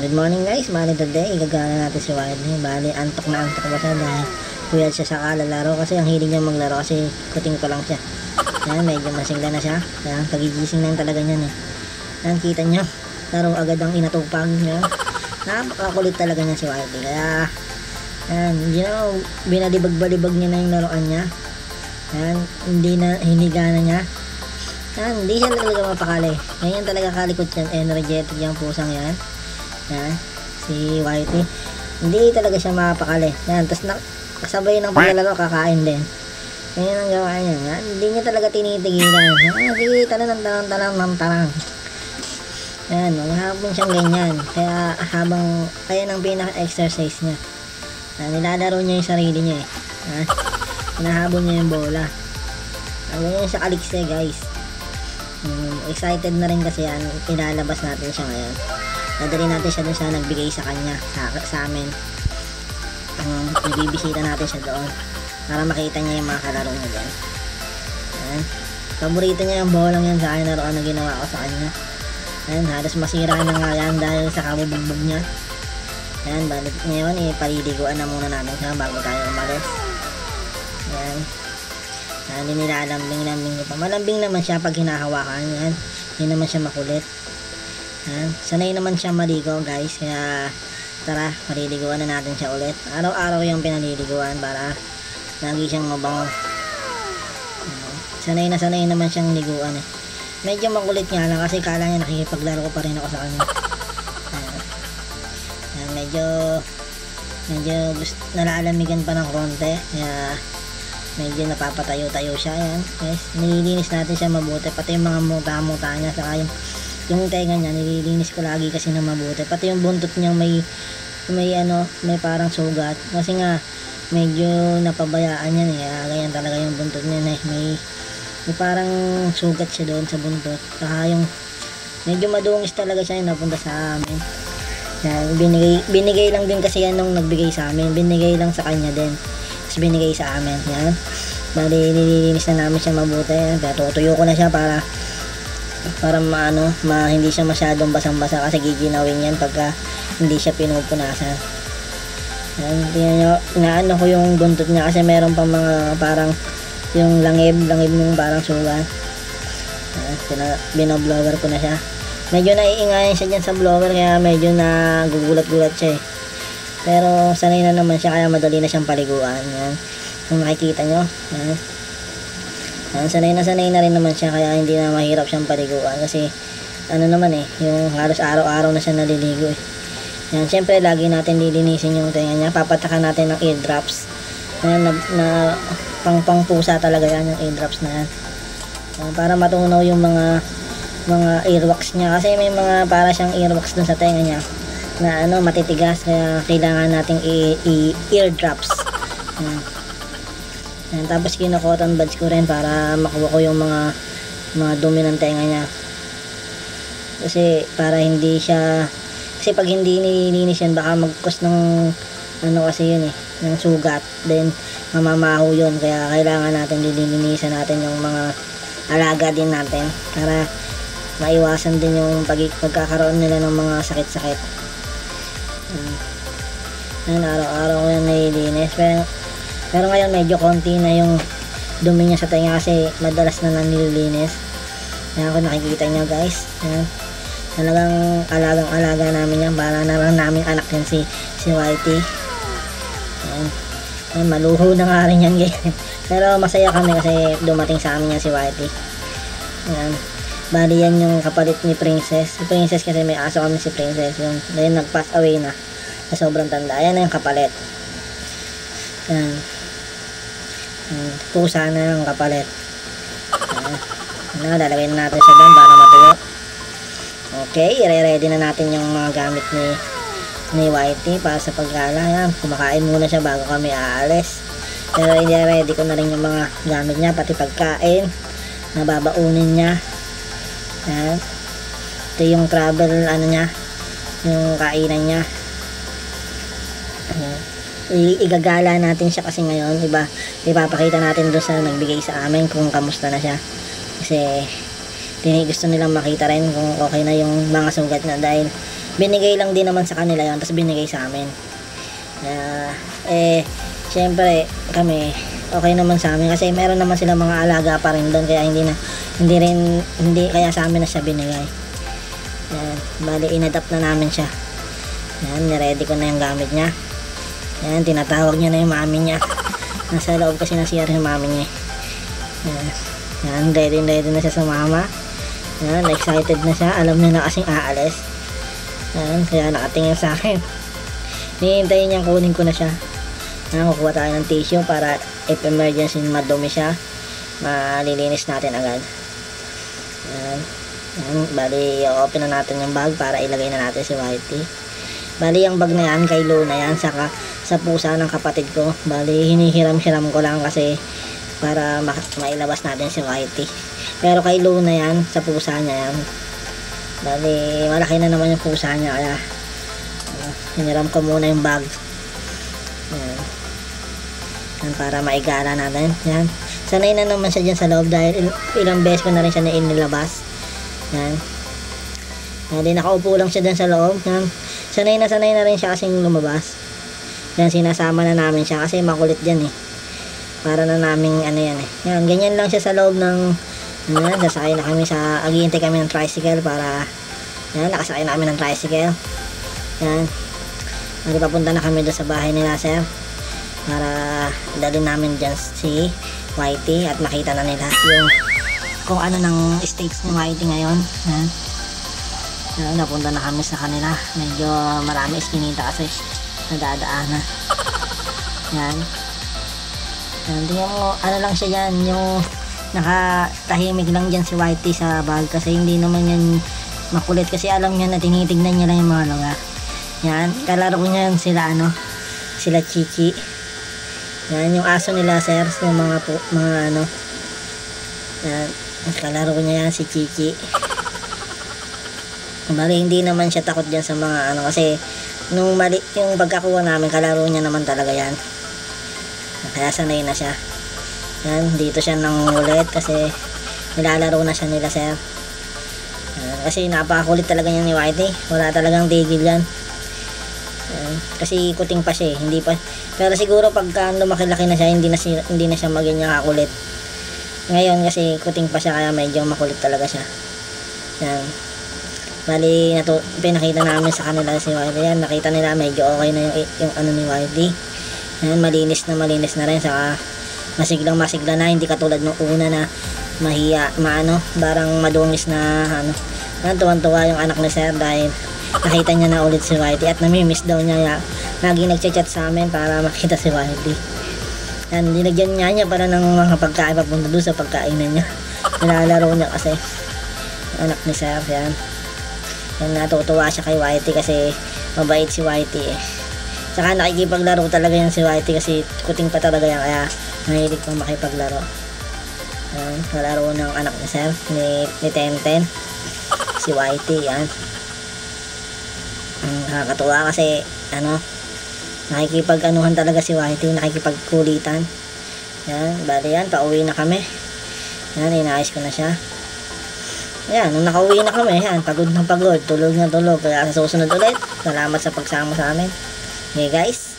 Good morning guys, bali today igagana natin si Wiley. Bali antok na antok ba siya dahil puyat siya sa kalalaro kasi ang hilig niya maglaro kasi kuting ko lang siya. Yan, medyo masigla na siya. Yan, pagigising na talaga niyan eh. Yan, kita niyo, laro agad ang inatupag niya. Napakakulit talaga niya si Wiley. Kaya yan, binalibag-balibag niya na yung laruan niya. Yan, hiniga na niya. Yan, hindi siya talaga mapakali. Ganyan talaga kalikot yan, energetic yung pusang yan. Yan, si Whitey. Hindi talaga siya mapakali. Yan, tapos kasabay ng paglalaro, kakain din. Ganyan ang gawa niya. Yan, hindi niya talaga tinitigilan. Yan, sige, tanang. Yan, maghapon siyang ganyan. Kaya kaya ng pinaka-exercise niya. Yan, nilalaro niya yung sarili niya eh. Yan, hinahabol niya yung bola. Ganyan siya kalikse guys. Excited na rin kasi yan, ilalabas natin siya ngayon. Dadali natin siya dun sa nagbigay sa kanya, sa amin. Ibibisita natin siya doon para makita niya yung mga kalaro niya dyan. Ayan. Paborito niya yung bolang yan sa akin na roon na ginawa ko sa kanya. Ayan, halos masira na nga yan dahil sa kabubugbog niya. Ayan, balik ngayon paliliguan na muna natin siya bago tayo umalis. Ayan. Hindi nilalambing ko pa. Malambing naman siya pag hinahawakan. Yan. Hindi naman siya makulit. Yan. Sanay naman siya maligo guys. Kaya tara, maliliguan na natin siya ulit. Araw-araw yung pinaliliguan para lagi siyang mabango. Sanay naman siyang liguan eh. Medyo makulit nga lang kasi kala niya nakikipaglaro ko pa rin ako sa kanya. Yan. Medyo nalaalamigan pa ng konti. Kaya medyo napapatayo-tayo siya. Yan guys, nililinis natin siya mabuti, pati yung mga muta-muta niya, saka yung tenga niya nililinis ko lagi kasi na mabuti, pati yung buntot niya may parang sugat kasi nga medyo napabayaan yan eh. Ganyan talaga yung buntot niya eh. May parang sugat siya doon sa buntot, saka yung medyo madungis talaga siya yung napunta sa amin. Yan, binigay lang din kasi yan nung nagbigay sa amin, binigay lang sa kanya din, binigay sa amin. Yan, bali nililinis na namin siya mabuti. Kaya tutuyo ko na siya para hindi siya masyadong basang-basa kasi giginawin yan pagka hindi siya pinupunasan. Yan, tingnan nyo, inaano ko yung buntot niya kasi meron pang mga parang yung langib ng parang sugat. Binoblower ko na siya. Medyo naiingayan siya dyan sa blower kaya medyo nagugulat-gulat siya eh. Pero sanay na naman siya kaya madali na siyang paliguan. Yan. Kung makikita nyo. Yan. Yan. Sanay na rin naman siya kaya hindi na mahirap siyang paliguan. Kasi ano naman eh, yung halos araw-araw na siya naliligo eh. Yan. Siyempre lagi natin lilinisin yung tenga niya. Papatakan natin ng eardrops. Yan, na pang pusa talaga yan yung eardrops na yan. Yan. Para matunaw yung mga earwax niya. Kasi may mga para siyang earwax dun sa tenga niya na matitigas kaya kailangan nating eardrops. Yan. Tapos kino-cotton buds ko rin para makuha ko yung mga dumi ng tenga niya. Kasi para hindi siya, kasi pag hindi nililinis yan baka mag-cause ng kasi yun eh, ng sugat, then mamamaho yun. Kaya kailangan natin lilinisan natin yung mga alaga din natin para maiwasan din yung pagkakaroon nila ng mga sakit-sakit. Yan, araw-araw ko yan nililinis. Pero ngayon medyo konti na yung dumi niya sa tenga kasi madalas na nililinis. Yan, kung nakikita nyo guys. Yan. Talagang alagang-alaga namin yan. Para na lang namin anak yan si Whitey. Yan. Yan, maluho na nga rin yan guys. Pero masaya kami kasi dumating sa amin yan si Whitey. Yan. Bali yan yung kapalit ni Princess. Si Princess kasi may aso kami si Princess. Yung nag-pass away na. Sa sobrang tanda. Ayan na yung kapalit. Yan. Pusa na yung kapalit. Ayan. Lalagay na natin sa doon para matuyo. Okay. I-ready na natin yung mga gamit ni Whitey para sa paggala. Ayan. Kumakain muna siya bago kami aalis. Pero i-ready ko na rin yung mga gamit niya. Pati pagkain. Nababaunin niya. Ayan. Ito yung travel niya. Yung kainan niya. Igagala natin siya kasi ngayon ipapakita natin doon sa nagbigay sa amin kung kamusta na siya kasi gusto nilang makita rin kung okay na yung mga sugat na dahil binigay lang din naman sa kanila yon, tapos binigay sa amin. Syempre kami okay naman sa amin kasi meron naman sila mga alaga pa rin doon, kaya hindi kaya sa amin na siya binigay. Yan, bali inadapt na namin siya. Yan, niready ko na yung gamit niya. Yan, tinatawag niya na yung mami niya. Nasa loob kasi na CR yung mami niya. Yan, ready na siya sa mama. Yan, excited na siya, alam niya na kasing aalis. Yan, kaya nakatingin sa akin. Hihintayin niya kunin ko na siya. Kukuha tayo ng tissue para if emergency madumi siya, malilinis natin agad. Yan, bali open na natin yung bag para ilagay na natin si Whitey. Bali yung bag na yan kay Luna yan, saka sa pusa ng kapatid ko. Bali hinihiram-hiram ko lang kasi para mailabas natin si Whitey. Pero kay Luna yan, sa pusa niya yan. Bali malaki na naman yung pusa niya, kaya hiniram ko muna yung bag. Yan, para maigala natin. Yan, sanay na naman siya dyan sa loob dahil ilang beses ko na rin siya na inilabas. Yan, hindi nakaupo lang siya dyan sa loob. Yan, sanay na rin siya kasing lumabas. Yan, sinasama na namin siya kasi makulit dyan eh. Para na naming ano yan eh. Yan, ganyan lang siya sa loob ng sasakay na kami sa, aghihintay kami ng tricycle para, yan, nakasakay na kami ng tricycle. Yan, papunta na kami doon sa bahay nila sir, para dalhin namin dyan si Whitey at makita na nila yung kung ano ng stage ni Whitey ngayon. Yan, napunta na kami sa kanila. Medyo marami iskinita kasi nadadaanan. Yan, tingnan mo, ano lang siya yan, yung nakatahimik lang dyan si Whitey sa bag kasi hindi naman yan makulit kasi alam niya na tinitignan niya lang yung mga lugar. Yan, kalaro niya sila sila Chichi. Yan, yung aso nila sir, yung mga yan, kalaro niya yan si Chichi. Bali hindi naman siya takot dyan sa mga kasi yung pagkakuha namin, kalaro niya naman talaga yan. Kaya sanay na siya. Yan, dito siya nangulit kasi nilalaro na siya nila sir. Kasi napakakulit talaga niya ni Whitey, wala talagang tigil yan. Kasi kuting pa siya hindi pa, pero siguro pagka lumaki-laki na siya, hindi na siya maging kakulit. Ngayon kasi kuting pa siya, kaya medyo makulit talaga siya. Yan, bali pinakita namin sa kanila si Whitey. Yan, nakita nila medyo okay na yung ni Whitey. Yan, malinis na rin, saka masigla na, hindi katulad nung una na barang madungis na tuwan-tuwa yung anak ni sir dahil nakita niya na ulit si Whitey at namimiss daw niya. Lagi nagchat sa amin para makita si Whitey. Yan, dinagyan niya para ng mga pagkain papunta doon sa pagkainan niya. Nilalaro niya kasi anak ni sir. Yan, natutuwa siya kay Whitey kasi mabait si Whitey eh. Saka nakikipaglaro talaga yan si Whitey kasi kuting pa talaga yan, kaya mahilig pang makipaglaro. Yan, kalaro ng anak ni sir, ni Tenten, si Whitey. Yan, nakakatuwa kasi nakikipag-anuhan talaga si Whitey, nakikipagkulitan. Yan, bali yan, pauwi na kami. Yan, inaayos ko na siya. Yan, nung nakauwi na kami, yan, pagod na pagod, tulog na tulog. Kaya sa susunod ulit, salamat sa pagsama sa amin. Okay guys.